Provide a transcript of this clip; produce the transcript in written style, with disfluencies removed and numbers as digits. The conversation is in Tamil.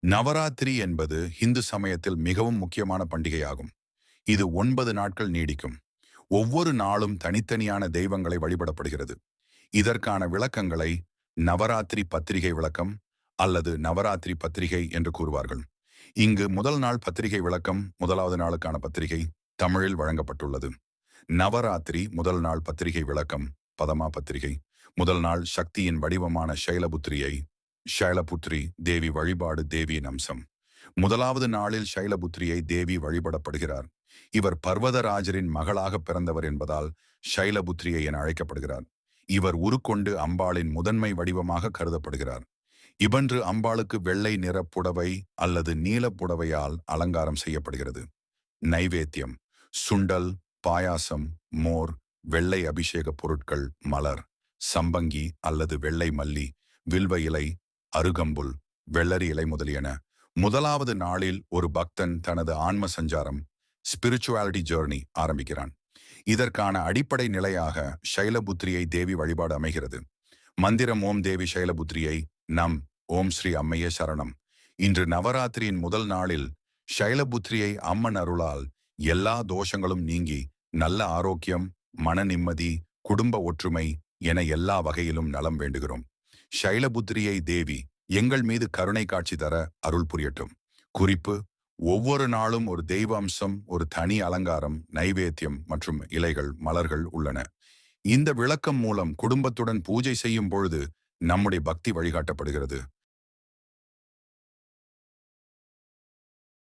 நவராத்திரி என்பது இந்து சமயத்தில் மிகவும் முக்கியமான பண்டிகையாகும். இது 9 நாட்கள் நீடிக்கும். ஒவ்வொரு நாளும் தனித்தனியான தெய்வங்களை வழிபடப்படுகிறது. இதற்கான விளக்கங்களை நவராத்திரி பத்திரிகை விளக்கம் அல்லது நவராத்திரி பத்திரிகை என்று கூறுவார்கள். இங்கு முதல் நாள் பத்திரிகை விளக்கம், முதலாவது நாளுக்கான பத்திரிகை தமிழில் வழங்கப்பட்டுள்ளது. நவராத்திரி முதல் நாள் பத்திரிகை விளக்கம் பதமா பத்திரிகை. முதல் நாள் சக்தியின் வடிவமான ஷைலபுத்ரி தேவி வழிபாடு தேவியின் அம்சம். முதலாவது நாளில் ஷைலபுத்ரியை தேவி வழிபடப்படுகிறார். இவர் பர்வதராஜரின் மகளாக பிறந்தவர் என்பதால் ஷைலபுத்ரியை என அழைக்கப்படுகிறார். இவர் உருக்கொண்டு அம்பாளின் முதன்மை வடிவமாக கருதப்படுகிறார். இவன்று அம்பாளுக்கு வெள்ளை நிற புடவை அல்லது நீல புடவையால் அலங்காரம் செய்யப்படுகிறது. நைவேத்தியம்: சுண்டல், பாயாசம், மோர், வெள்ளை அபிஷேக பொருட்கள், மலர், சம்பங்கி அல்லது வெள்ளை மல்லி, வில்வ இலை, அருகம்புல், வெள்ளரி இலை முதலியன. முதலாவது நாளில் ஒரு பக்தன் தனது ஆன்ம சஞ்சாரம் ஸ்பிரிச்சுவாலிட்டி ஜேர்னி ஆரம்பிக்கிறான். இதற்கான அடிப்படை நிலையாக ஷைலபுத்ரியை தேவி வழிபாடு அமைகிறது. மந்திரம்: ஓம் தேவி ஷைலபுத்ரியை நம். ஓம் ஸ்ரீ அம்மையே சரணம். இன்று நவராத்திரியின் முதல் நாளில் ஷைலபுத்ரியை அம்மன் அருளால் எல்லா தோஷங்களும் நீங்கி நல்ல ஆரோக்கியம், மன நிம்மதி, குடும்ப ஒற்றுமை என எல்லா வகையிலும் நலம் வேண்டுகிறோம். ஷைலபுத்ரியை தேவி எங்கள் மீது கருணை காட்சி தர அருள் புரியட்டும். குறிப்பு: ஒவ்வொரு நாளும் ஒரு தெய்வ அம்சம், ஒரு தனி அலங்காரம், நைவேத்தியம் மற்றும் இலைகள், மலர்கள் உள்ளன. இந்த விளக்கம் மூலம் குடும்பத்துடன் பூஜை செய்யும் பொழுது நம்முடைய பக்தி வழிகாட்டப்படுகிறது.